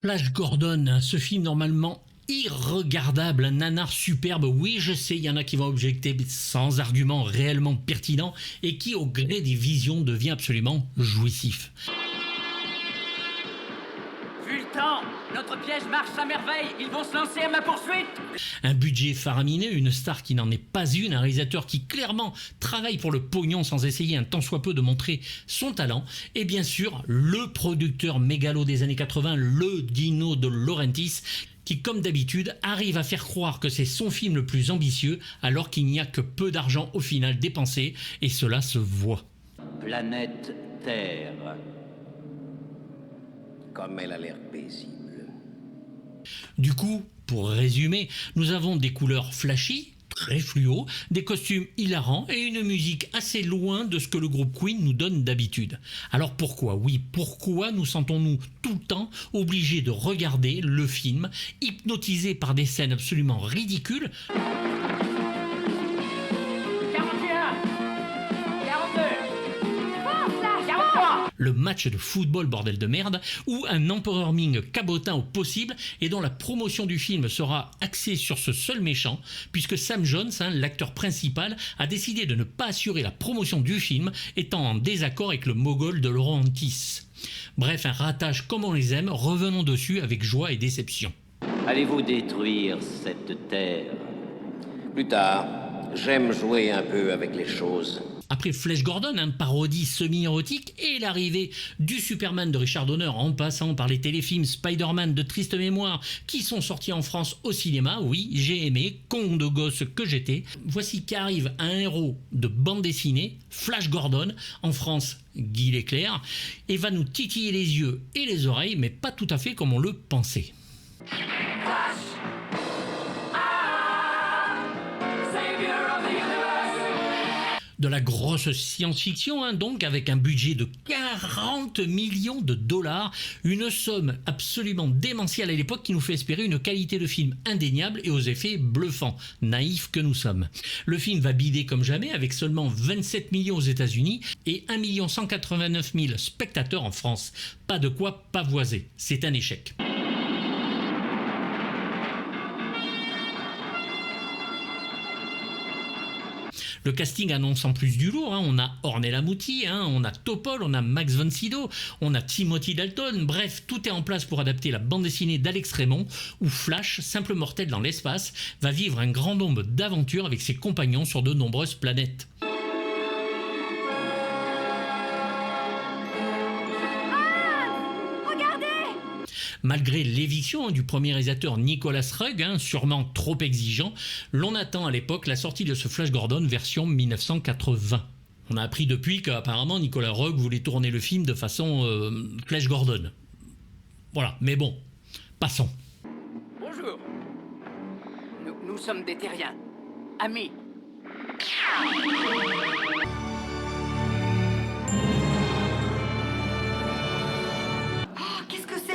Flash Gordon, hein, ce film normalement irregardable, un nanar superbe, oui je sais, il y en a qui vont objecter sans argument réellement pertinent et qui au gré des visions devient absolument jouissif. Vu le temps, notre piège marche à merveille, ils vont se lancer à ma poursuite. Un budget faramineux, une star qui n'en est pas une, un réalisateur qui clairement travaille pour le pognon sans essayer un tant soit peu de montrer son talent, et bien sûr le producteur mégalo des années 80, le Dino de Laurentiis, qui comme d'habitude arrive à faire croire que c'est son film le plus ambitieux alors qu'il n'y a que peu d'argent au final dépensé, et cela se voit. Planète Terre. Comme elle a l'air paisible. Du coup, pour résumer, nous avons des couleurs flashy, très fluo, des costumes hilarants et une musique assez loin de ce que le groupe Queen nous donne d'habitude. Alors pourquoi, oui, pourquoi nous sentons-nous tout le temps obligés de regarder le film, hypnotisés par des scènes absolument ridicules ? 41, 42, 43. Le match de football bordel de merde, ou un Emperor Ming cabotin au possible et dont la promotion du film sera axée sur ce seul méchant, puisque Sam Jones, hein, l'acteur principal, a décidé de ne pas assurer la promotion du film, étant en désaccord avec le mogol de Laurentiis. Bref, un ratage comme on les aime, revenons dessus avec joie et déception. Allez-vous détruire cette terre? Plus tard, j'aime jouer un peu avec les choses. Après Flash Gordon, un parodie semi-érotique, et l'arrivée du Superman de Richard Donner en passant par les téléfilms Spider-Man de triste mémoire qui sont sortis en France au cinéma, oui, j'ai aimé, con de gosse que j'étais. Voici qu'arrive un héros de bande dessinée, Flash Gordon, en France Guy Leclerc, et va nous titiller les yeux et les oreilles, mais pas tout à fait comme on le pensait. De la grosse science-fiction, hein, donc, avec un budget de 40 millions de dollars, une somme absolument démentielle à l'époque qui nous fait espérer une qualité de film indéniable et aux effets bluffants, naïfs que nous sommes. Le film va bider comme jamais avec seulement 27 millions aux États-Unis et 1 189 000 spectateurs en France. Pas de quoi pavoiser, c'est un échec. Le casting annonce en plus du lourd, hein. On a Ornella Muti, hein, on a Topol, on a Max von Sydow, on a Timothy Dalton, bref, tout est en place pour adapter la bande dessinée d'Alex Raymond, où Flash, simple mortel dans l'espace, va vivre un grand nombre d'aventures avec ses compagnons sur de nombreuses planètes. Malgré l'éviction du premier réalisateur Nicholas Rugg, sûrement trop exigeant, l'on attend à l'époque la sortie de ce Flash Gordon version 1980. On a appris depuis qu'apparemment Nicolas Rugg voulait tourner le film de façon Flash Gordon. Voilà, mais bon, passons. Bonjour. Nous sommes des terriens. Amis.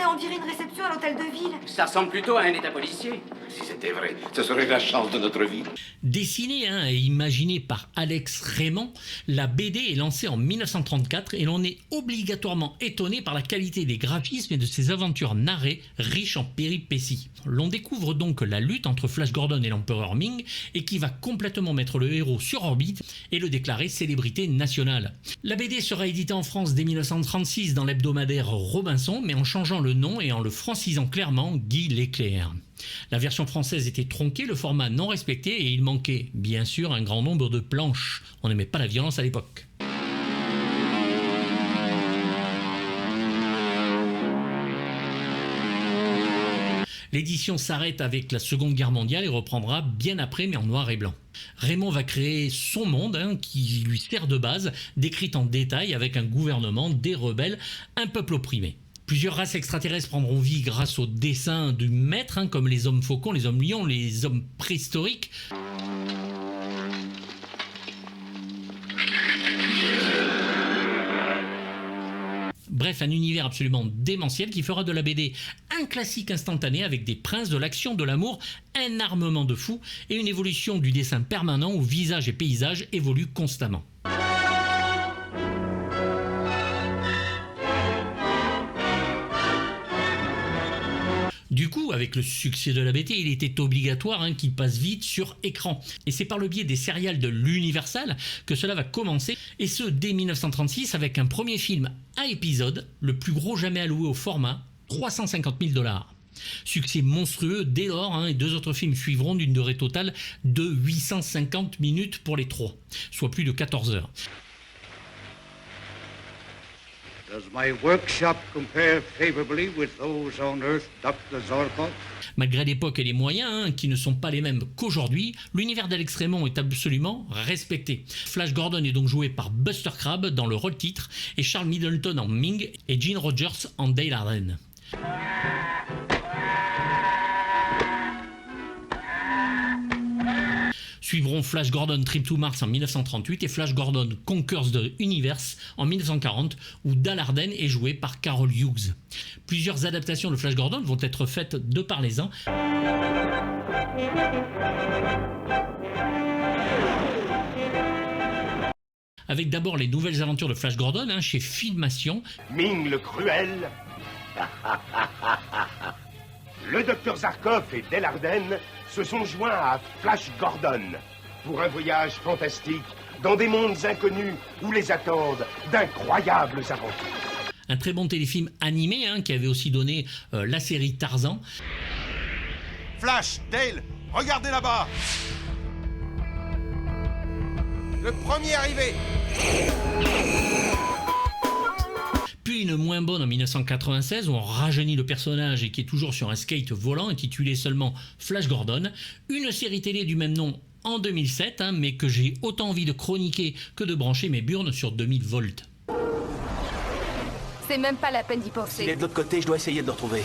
On dirait une réception à l'hôtel de ville. Ça ressemble plutôt à un état policier. Si c'était vrai, ce serait la chance de notre vie. Dessinée et imaginée par Alex Raymond, la BD est lancée en 1934 et l'on est obligatoirement étonné par la qualité des graphismes et de ses aventures narrées riches en péripéties. L'on découvre donc la lutte entre Flash Gordon et l'Empereur Ming et qui va complètement mettre le héros sur orbite et le déclarer célébrité nationale. La BD sera éditée en France dès 1936 dans l'hebdomadaire Robinson, mais en changeant le nom et en le francisant clairement Guy Leclerc. La version française était tronquée, le format non respecté et il manquait bien sûr un grand nombre de planches. On n'aimait pas la violence à l'époque. L'édition s'arrête avec la Seconde Guerre mondiale et reprendra bien après mais en noir et blanc. Raymond va créer son monde qui lui sert de base, décrite en détail avec un gouvernement, des rebelles, un peuple opprimé. Plusieurs races extraterrestres prendront vie grâce au dessin du maître, comme les hommes faucons, les hommes lions, les hommes préhistoriques. Bref, un univers absolument démentiel qui fera de la BD un classique instantané avec des princes, de l'action, de l'amour, un armement de fou et une évolution du dessin permanent où visage et paysage évoluent constamment. Du coup, avec le succès de la BT, il était obligatoire qu'il passe vite sur écran. Et c'est par le biais des serials de l'Universal que cela va commencer, et ce dès 1936 avec un premier film à épisode, le plus gros jamais alloué au format, 350 000 $. Succès monstrueux dès lors, et 2 autres films suivront d'une durée totale de 850 minutes pour les 3, soit plus de 14 heures. Does my workshop compare favorably with those on Earth, Dr. Zorko? Malgré l'époque et les moyens qui ne sont pas les mêmes qu'aujourd'hui, l'univers d'Alex Raymond est absolument respecté. Flash Gordon est donc joué par Buster Crabbe dans le rôle titre, et Charles Middleton en Ming et Gene Rogers en Dale Arden. Suivront Flash Gordon Trip to Mars en 1938 et Flash Gordon Conquers the Universe en 1940, où Dale Arden est joué par Carol Hughes. Plusieurs adaptations de Flash Gordon vont être faites de par les uns. Avec d'abord les nouvelles aventures de Flash Gordon chez Filmation. Ming le cruel. Le docteur Zarkov et Dale Arden se sont joints à Flash Gordon pour un voyage fantastique dans des mondes inconnus où les attendent d'incroyables aventures. Un très bon téléfilm animé qui avait aussi donné la série Tarzan. Flash, Dale, regardez là-bas. Le premier arrivé. Puis une moins bonne en 1996 où on rajeunit le personnage et qui est toujours sur un skate volant, intitulé seulement Flash Gordon. Une série télé du même nom en 2007, mais que j'ai autant envie de chroniquer que de brancher mes burnes sur 2000 volts. C'est même pas la peine d'y penser. Il est de l'autre côté, je dois essayer de le retrouver.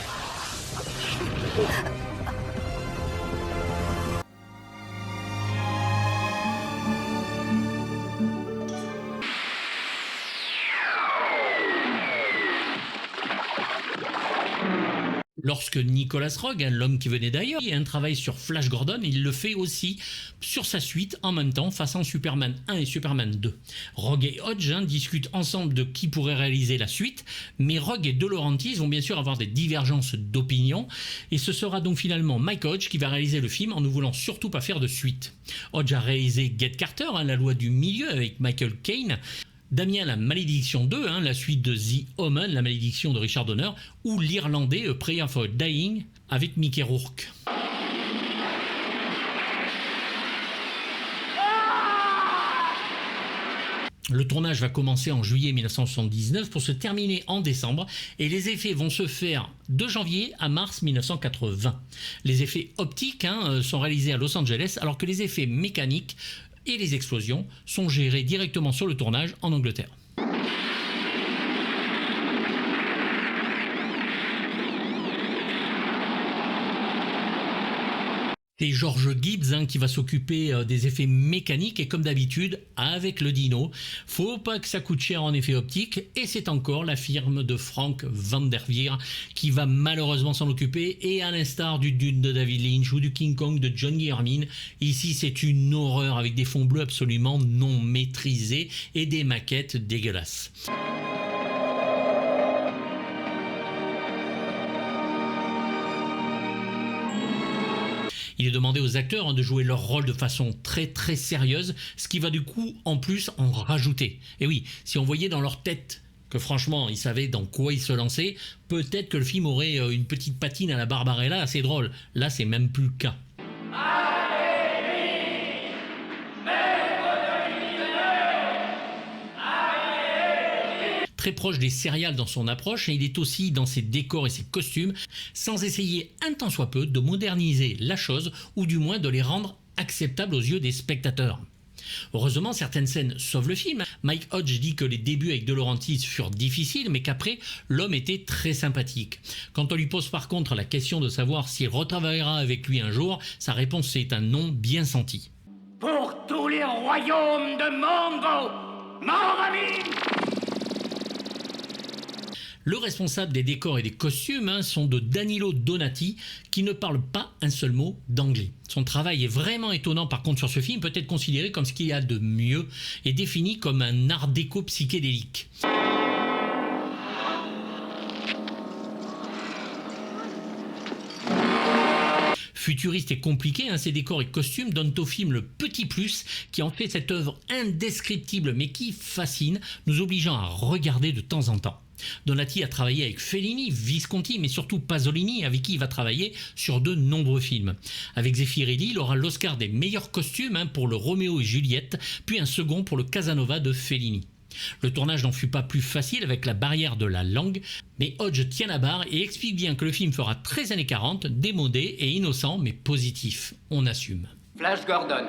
Lorsque Nicholas Roeg, l'homme qui venait d'ailleurs, a un travail sur Flash Gordon, il le fait aussi sur sa suite en même temps, façant Superman 1 et Superman 2. Roeg et Hodge discutent ensemble de qui pourrait réaliser la suite, mais Roeg et De Laurentiis vont bien sûr avoir des divergences d'opinion, et ce sera donc finalement Mike Hodge qui va réaliser le film en ne voulant surtout pas faire de suite. Hodge a réalisé Get Carter, la loi du milieu avec Michael Caine, Damien, la malédiction 2, la suite de The Omen, la malédiction de Richard Donner, ou l'irlandais A Prayer for Dying avec Mickey Rourke. Le tournage va commencer en juillet 1979 pour se terminer en décembre et les effets vont se faire de janvier à mars 1980. Les effets optiques sont réalisés à Los Angeles alors que les effets mécaniques et les explosions sont gérés directement sur le tournage en Angleterre. C'est George Gibbs qui va s'occuper des effets mécaniques et comme d'habitude, avec le dino, faut pas que ça coûte cher en effets optiques et c'est encore la firme de Frank Van der Veer qui va malheureusement s'en occuper et à l'instar du Dune de David Lynch ou du King Kong de John Guillermin, ici c'est une horreur avec des fonds bleus absolument non maîtrisés et des maquettes dégueulasses. Il est demandé aux acteurs de jouer leur rôle de façon très très sérieuse, ce qui va du coup en plus en rajouter. Et oui, si on voyait dans leur tête que franchement ils savaient dans quoi ils se lançaient, peut-être que le film aurait une petite patine à la Barbarella assez drôle. Là c'est même plus le cas. Très proche des serials dans son approche et il est aussi dans ses décors et ses costumes, sans essayer un tant soit peu de moderniser la chose ou du moins de les rendre acceptables aux yeux des spectateurs. Heureusement, certaines scènes sauvent le film. Mike Hodge dit que les débuts avec De Laurentiis furent difficiles, mais qu'après, l'homme était très sympathique. Quand on lui pose par contre la question de savoir s'il retravaillera avec lui un jour, sa réponse est un non bien senti. Pour tous les royaumes de Mongo, mort ami! Le responsable des décors et des costumes sont de Danilo Donati, qui ne parle pas un seul mot d'anglais. Son travail est vraiment étonnant par contre sur ce film, peut être considéré comme ce qu'il y a de mieux et défini comme un art déco psychédélique. Futuriste et compliqué, hein, ses décors et costumes donnent au film le petit plus qui en fait cette œuvre indescriptible mais qui fascine, nous obligeant à regarder de temps en temps. Donati a travaillé avec Fellini, Visconti, mais surtout Pasolini, avec qui il va travailler sur de nombreux films. Avec Zeffirelli, il aura l'Oscar des meilleurs costumes pour le Roméo et Juliette, puis un second pour le Casanova de Fellini. Le tournage n'en fut pas plus facile avec la barrière de la langue, mais Hodge tient la barre et explique bien que le film fera très années 40, démodé et innocent, mais positif. On assume. Flash Gordon,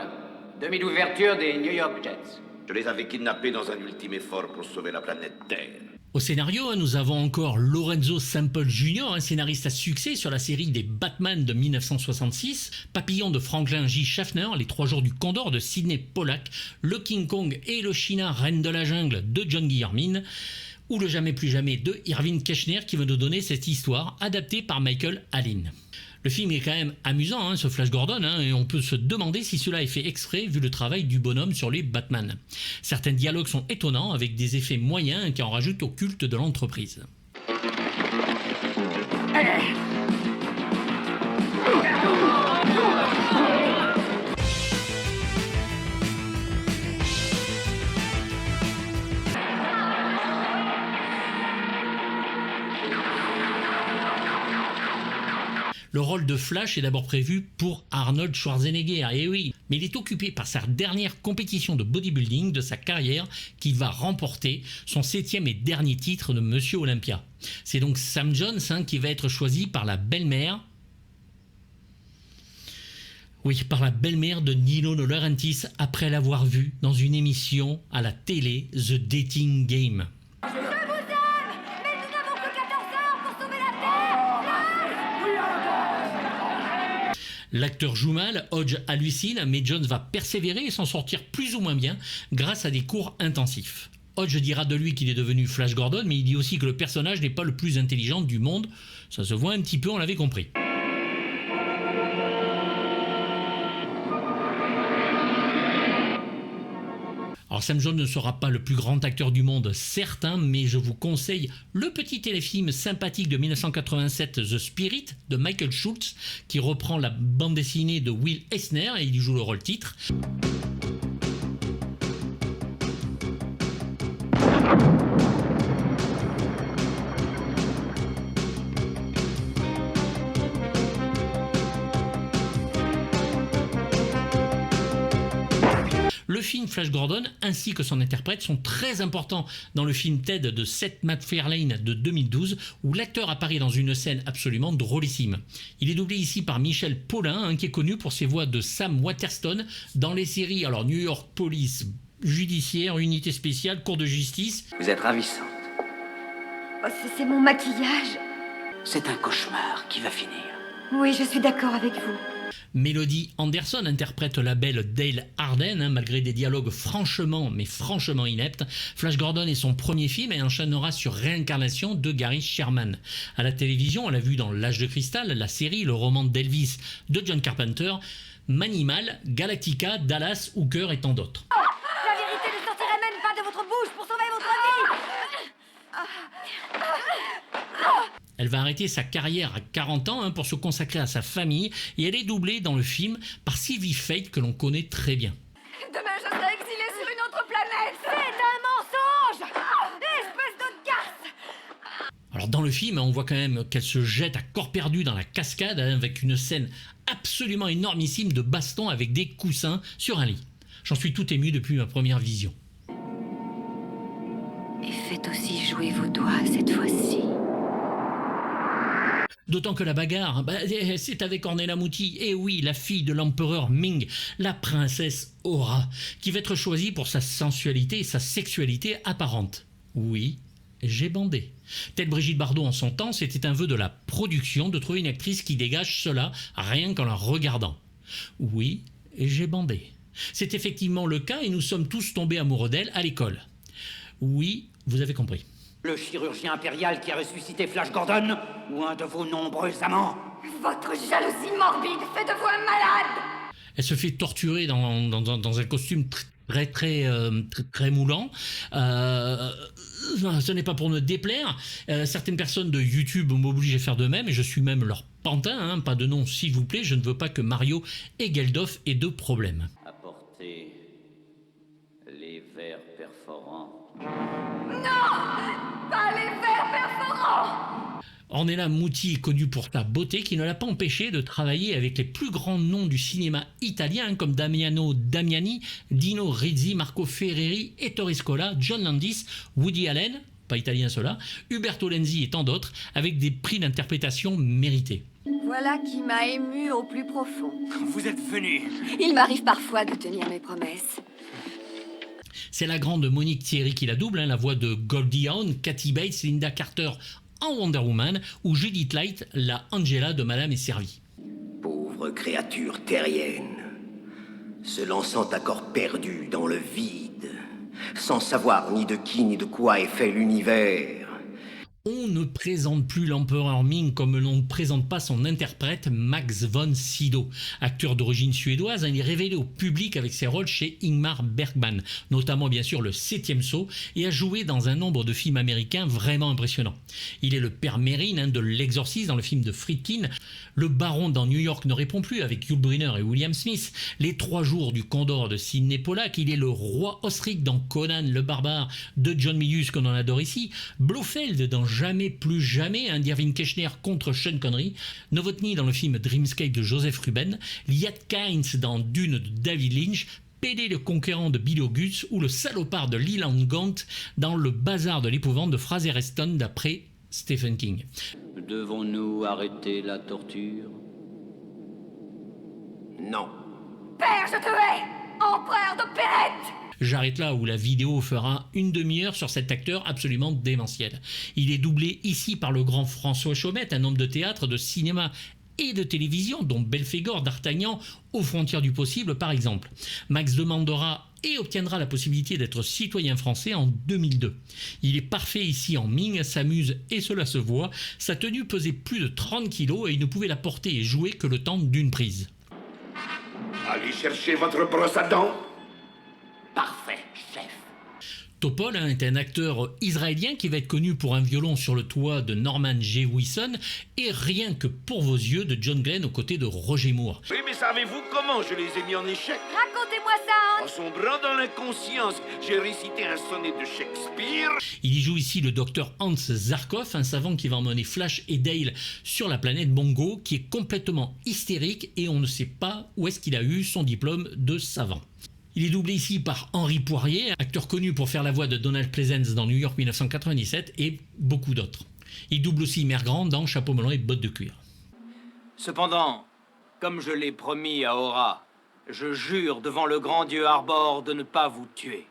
demi d'ouverture des New York Jets. Je les avais kidnappés dans un ultime effort pour sauver la planète Terre. Au scénario, nous avons encore Lorenzo Semple Jr., un scénariste à succès sur la série des Batman de 1966, Papillon de Franklin J. Schaffner, Les 3 jours du Condor de Sidney Pollack, Le King Kong et le China, Reine de la Jungle de John Guillermin, ou Le Jamais plus jamais de Irving Keschner qui va nous donner cette histoire adaptée par Michael Allin. Le film est quand même amusant, ce Flash Gordon, et on peut se demander si cela est fait exprès vu le travail du bonhomme sur les Batman. Certains dialogues sont étonnants avec des effets moyens qui en rajoutent au culte de l'entreprise. Le rôle de Flash est d'abord prévu pour Arnold Schwarzenegger, et oui, mais il est occupé par sa dernière compétition de bodybuilding de sa carrière qu'il va remporter, son 7e et dernier titre de Monsieur Olympia. C'est donc Sam Jones qui va être choisi par la belle-mère. Oui, par la belle-mère de Nino De Laurentiis après l'avoir vu dans une émission à la télé, The Dating Game. L'acteur joue mal, Hodge hallucine, mais Jones va persévérer et s'en sortir plus ou moins bien grâce à des cours intensifs. Hodge dira de lui qu'il est devenu Flash Gordon, mais il dit aussi que le personnage n'est pas le plus intelligent du monde. Ça se voit un petit peu, on l'avait compris. Alors Sam Jones ne sera pas le plus grand acteur du monde, certain, mais je vous conseille le petit téléfilm sympathique de 1987, The Spirit, de Michael Schultz, qui reprend la bande dessinée de Will Eisner et il y joue le rôle titre. Le film Flash Gordon ainsi que son interprète sont très importants dans le film Ted de Seth MacFarlane de 2012 où l'acteur apparaît dans une scène absolument drôlissime. Il est doublé ici par Michel Paulin qui est connu pour ses voix de Sam Waterston dans les séries New York Police, Judiciaire, Unité Spéciale, Cour de Justice. Vous êtes ravissante. Oh, c'est mon maquillage. C'est un cauchemar qui va finir. Oui, je suis d'accord avec vous. Melody Anderson interprète la belle Dale Arden, malgré des dialogues franchement ineptes. Flash Gordon est son premier film et enchaînera sur Réincarnation de Gary Sherman. À la télévision, on l'a vu dans L'Âge de Cristal, la série, le roman d'Elvis de John Carpenter, Manimal, Galactica, Dallas, Hooker et tant d'autres. Oh, la vérité ne sortirait même pas de votre bouche pour sauver votre vie. Elle va arrêter sa carrière à 40 ans pour se consacrer à sa famille et elle est doublée dans le film par Sylvie Fate que l'on connaît très bien. Demain, je serai exilée sur une autre planète. C'est un mensonge. Espèce de garce. Alors dans le film, on voit quand même qu'elle se jette à corps perdu dans la cascade avec une scène absolument énormissime de baston avec des coussins sur un lit. J'en suis tout ému depuis ma première vision. Et faites aussi jouer vos doigts cette fois-ci. D'autant que la bagarre, c'est avec Ornella Muti, et oui, la fille de l'empereur Ming, la princesse Aura, qui va être choisie pour sa sensualité et sa sexualité apparente. Oui, j'ai bandé. Telle Brigitte Bardot en son temps, c'était un vœu de la production de trouver une actrice qui dégage cela rien qu'en la regardant. Oui, j'ai bandé. C'est effectivement le cas et nous sommes tous tombés amoureux d'elle à l'école. Oui, vous avez compris. Le chirurgien impérial qui a ressuscité Flash Gordon ou un de vos nombreux amants? Votre jalousie morbide fait de vous un malade. Elle se fait torturer dans un costume très moulant. Ce n'est pas pour me déplaire. Certaines personnes de YouTube m'obligent à faire de même et je suis même leur Pantin, hein, pas de nom s'il vous plaît, je ne veux pas que Mario et Geldof aient de problème. Apportez les vers perforants. Pas les vers perforants! Ornella Muti est connue pour sa beauté qui ne l'a pas empêché de travailler avec les plus grands noms du cinéma italien comme Damiano Damiani, Dino Rizzi, Marco Ferreri, Ettore Scola, John Landis, Woody Allen, pas italien cela, Uberto Lenzi et tant d'autres avec des prix d'interprétation mérités. Voilà qui m'a ému au plus profond. Vous êtes venu. Il m'arrive parfois de tenir mes promesses. C'est la grande Monique Thierry qui la double, hein, la voix de Goldie Hawn, Kathy Bates, Linda Carter en Wonder Woman ou Judith Light, la Angela de Madame est servie. Pauvre créature terrienne, se lançant à corps perdu dans le vide, sans savoir ni de qui ni de quoi est fait l'univers. On ne présente plus l'empereur Ming comme l'on ne présente pas son interprète Max von Sydow. Acteur d'origine suédoise, il est révélé au public avec ses rôles chez Ingmar Bergman, notamment bien sûr le 7e Saut, et a joué dans un nombre de films américains vraiment impressionnants. Il est le père Merrin de L'Exorciste dans le film de Friedkin, le baron dans New York ne répond plus avec Yul Brynner et William Smith, les 3 jours du Condor de Sidney Pollack, il est le roi Osric dans Conan le barbare de John Milius qu'on en adore ici, Blofeld dans Jamais plus jamais, un d'Irving Keschner contre Sean Connery, Novotny dans le film Dreamscape de Joseph Ruben, Liat Kynes dans Dune de David Lynch, PD le conquérant de Bill Auguste ou le salopard de Leland Gaunt dans Le Bazar de l'épouvante de Fraser Heston d'après Stephen King. Devons-nous arrêter la torture? Non. Père, je te hais! Empereur d'opérette! J'arrête là où la vidéo fera une demi-heure sur cet acteur absolument démentiel. Il est doublé ici par le grand François Chaumette, un homme de théâtre, de cinéma et de télévision, dont Belphégor, d'Artagnan, aux frontières du possible par exemple. Max demandera et obtiendra la possibilité d'être citoyen français en 2002. Il est parfait ici en Ming, s'amuse et cela se voit. Sa tenue pesait plus de 30 kilos et il ne pouvait la porter et jouer que le temps d'une prise. Allez chercher votre brosse à dents. Parfait, chef. Topol est un acteur israélien qui va être connu pour un violon sur le toit de Norman Jewison et Rien que pour vos yeux de John Glenn aux côtés de Roger Moore. Oui, mais savez-vous comment je les ai mis en échec? Racontez-moi ça, En sombrant dans l'inconscience, j'ai récité un sonnet de Shakespeare. Il y joue ici le docteur Hans Zarkov, un savant qui va emmener Flash et Dale sur la planète Bongo, qui est complètement hystérique et on ne sait pas où est-ce qu'il a eu son diplôme de savant. Il est doublé ici par Henri Poirier, acteur connu pour faire la voix de Donald Pleasence dans New York 1997 et beaucoup d'autres. Il double aussi Mère Grande dans Chapeau melon et bottes de cuir. Cependant, comme je l'ai promis à Aura, je jure devant le grand dieu Arbor de ne pas vous tuer.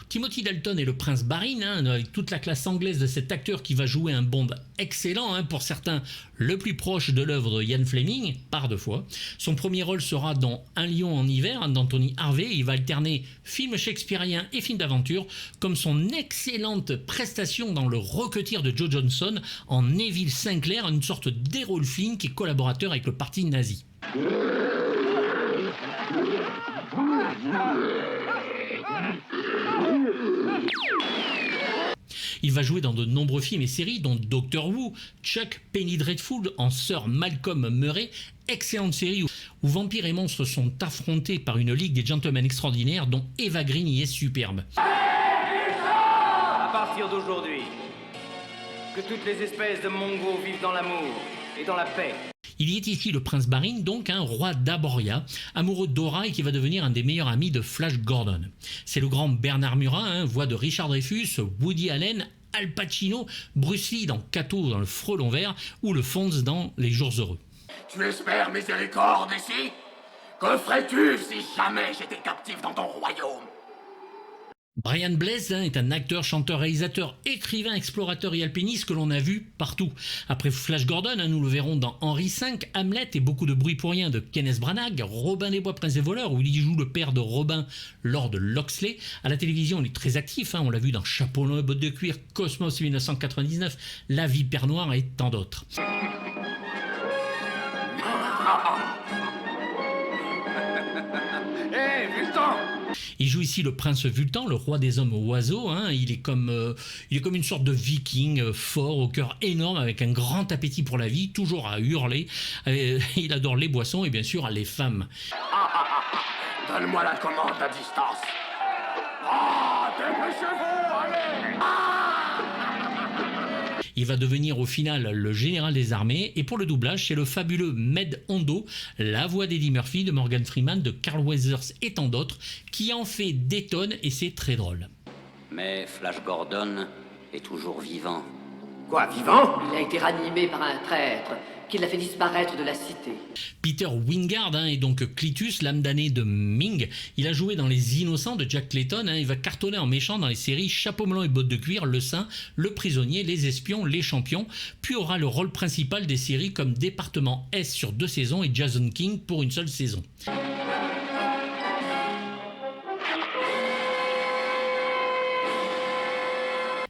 Timothy Dalton est le prince Barin, avec toute la classe anglaise de cet acteur qui va jouer un Bond excellent, pour certains le plus proche de l'œuvre de Ian Fleming, par 2 fois. Son premier rôle sera dans Un lion en hiver d'Anthony Harvey. Il va alterner film shakespearien et film d'aventure, comme son excellente prestation dans Le Rocketeer de Joe Johnson en Neville Sinclair, une sorte d'Errol Flynn qui est collaborateur avec le parti nazi. Il va jouer dans de nombreux films et séries, dont Doctor Who, Chuck, Penny Dreadful en Sir Malcolm Murray, excellente série où vampires et monstres sont affrontés par une ligue des gentlemen extraordinaires dont Eva Green y est superbe. À partir d'aujourd'hui, que toutes les espèces de Mongo vivent dans l'amour et dans la paix. Il y est ici le prince Barin, donc un roi d'Aboria, amoureux d'Aura et qui va devenir un des meilleurs amis de Flash Gordon. C'est le grand Bernard Murat, voix de Richard Dreyfuss, Woody Allen, Al Pacino, Bruce Lee dans Kato dans Le Frelon Vert ou le Fonz dans Les Jours Heureux. Tu espères miséricorde ici? Que ferais-tu si jamais j'étais captif dans ton royaume? Brian Blessed est un acteur, chanteur, réalisateur, écrivain, explorateur et alpiniste que l'on a vu partout. Après Flash Gordon, nous le verrons dans Henri V, Hamlet et beaucoup de bruit pour rien de Kenneth Branagh, Robin des Bois, Prince des voleurs, où il y joue le père de Robin, Lord Loxley. À la télévision, il est très actif, on l'a vu dans Chapeau melon et bottes de cuir, Cosmos 1999, La Vipère noire et tant d'autres. Hé, Vulcan! Il joue ici le prince Vultan, le roi des hommes oiseaux. Hein. Il est comme une sorte de viking fort, au cœur énorme, avec un grand appétit pour la vie, toujours à hurler. Il adore les boissons et bien sûr les femmes. Donne-moi la commande à distance. Ah, dépêchez-vous, allez! Il va devenir au final le général des armées. Et pour le doublage, c'est le fabuleux Med Hondo, la voix d'Eddie Murphy, de Morgan Freeman, de Carl Weathers et tant d'autres, qui en fait des tonnes et c'est très drôle. Mais Flash Gordon est toujours vivant. Quoi, vivant? Il a été ranimé par un traître qui l'a fait disparaître de la cité. Peter Wingard est donc Clitus, l'âme damnée de Ming. Il a joué dans Les Innocents de Jack Clayton. Il va cartonner en méchant dans les séries Chapeau melon et bottes de cuir, Le Saint, Le Prisonnier, Les Espions, Les Champions. Puis aura le rôle principal des séries comme Département S sur 2 saisons et Jason King pour une seule saison.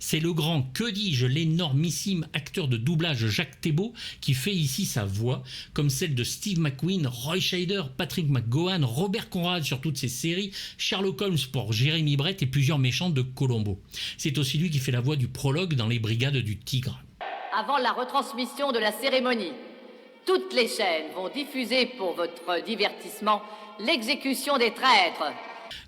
C'est le grand, que dis-je, l'énormissime acteur de doublage Jacques Thébault qui fait ici sa voix, comme celle de Steve McQueen, Roy Scheider, Patrick McGowan, Robert Conrad sur toutes ses séries, Sherlock Holmes pour Jérémy Brett et plusieurs méchants de Columbo. C'est aussi lui qui fait la voix du prologue dans Les Brigades du Tigre. Avant la retransmission de la cérémonie, toutes les chaînes vont diffuser pour votre divertissement l'exécution des traîtres.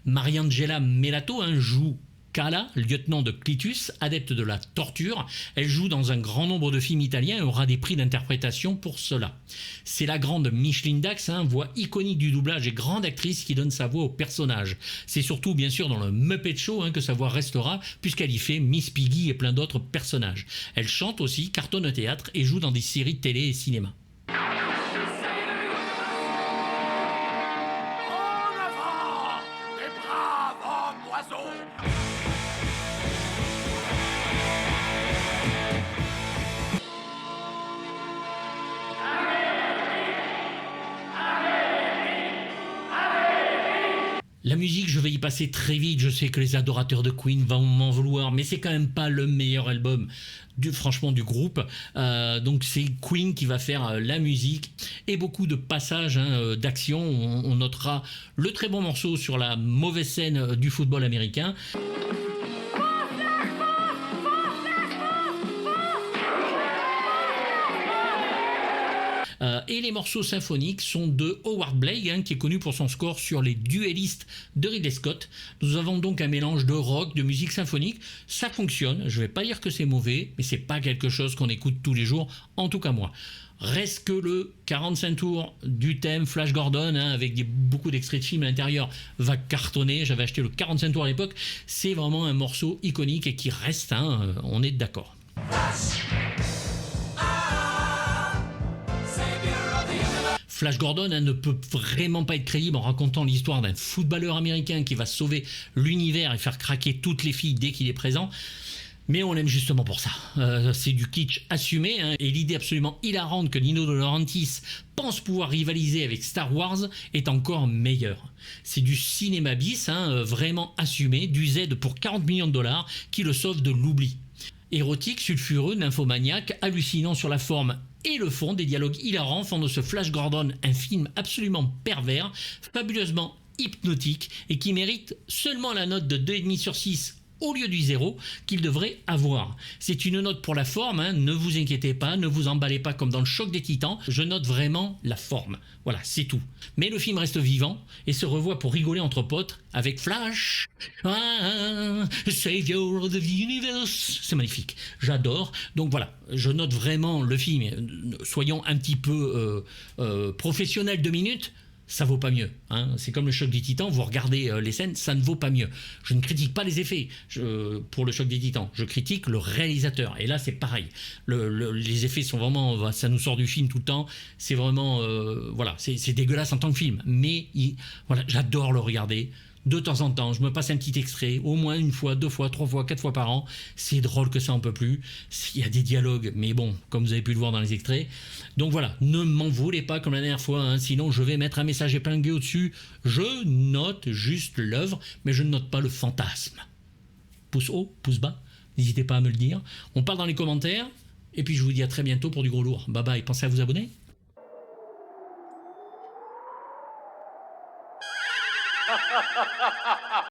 Mariangela Melato joue Kala, lieutenant de Clitus, adepte de la torture. Elle joue dans un grand nombre de films italiens et aura des prix d'interprétation pour cela. C'est la grande Micheline Dax, voix iconique du doublage et grande actrice qui donne sa voix au personnage. C'est surtout bien sûr dans le Muppet Show que sa voix restera, puisqu'elle y fait Miss Piggy et plein d'autres personnages. Elle chante aussi, cartonne au théâtre et joue dans des séries télé et cinéma. La musique, je vais y passer très vite, je sais que les adorateurs de Queen vont m'en vouloir, mais c'est quand même pas le meilleur album franchement du groupe. Donc c'est Queen qui va faire la musique et beaucoup de passages d'action. On notera le très bon morceau sur la mauvaise scène du football américain. Et les morceaux symphoniques sont de Howard Blake, qui est connu pour son score sur les duellistes de Ridley Scott. Nous avons donc un mélange de rock, de musique symphonique. Ça fonctionne, je ne vais pas dire que c'est mauvais, mais c'est pas quelque chose qu'on écoute tous les jours, en tout cas moi. Reste que le 45 tours du thème Flash Gordon, avec beaucoup d'extraits de films à l'intérieur, va cartonner. J'avais acheté le 45 tours à l'époque. C'est vraiment un morceau iconique et qui reste, on est d'accord. Flash Gordon ne peut vraiment pas être crédible en racontant l'histoire d'un footballeur américain qui va sauver l'univers et faire craquer toutes les filles dès qu'il est présent. Mais on l'aime justement pour ça. C'est du kitsch assumé, et l'idée absolument hilarante que Nino De Laurentiis pense pouvoir rivaliser avec Star Wars est encore meilleure. C'est du cinéma bis, vraiment assumé, du Z pour 40 millions de dollars qui le sauve de l'oubli. Érotique, sulfureux, nymphomaniaque, hallucinant sur la forme et le fond, des dialogues hilarants font de ce Flash Gordon un film absolument pervers, fabuleusement hypnotique et qui mérite seulement la note de 2,5 sur 6 au lieu du 0 qu'il devrait avoir. C'est une note pour la forme, ne vous inquiétez pas, ne vous emballez pas comme dans le Choc des Titans, je note vraiment la forme. Voilà, c'est tout. Mais le film reste vivant et se revoit pour rigoler entre potes avec Flash, Savior of the Universe. C'est magnifique, j'adore. Donc voilà, je note vraiment le film. Soyons un petit peu professionnels 2 minutes. Ça vaut pas mieux. C'est comme le Choc des Titans, vous regardez les scènes, ça ne vaut pas mieux. Je ne critique pas les effets pour le Choc des Titans, je critique le réalisateur. Et là, c'est pareil. Les effets sont vraiment, ça nous sort du film tout le temps. C'est vraiment, voilà, c'est dégueulasse en tant que film. Mais voilà, j'adore le regarder. De temps en temps, je me passe un petit extrait, au moins 1 fois, 2 fois, 3 fois, 4 fois par an. C'est drôle que ça, on peut plus. Il y a des dialogues, mais bon, comme vous avez pu le voir dans les extraits. Donc voilà, ne m'en voulez pas comme la dernière fois, sinon je vais mettre un message épinglé au-dessus. Je note juste l'œuvre, mais je ne note pas le fantasme. Pouce haut, pouce bas, n'hésitez pas à me le dire. On parle dans les commentaires, et puis je vous dis à très bientôt pour du gros lourd. Bye bye, pensez à vous abonner.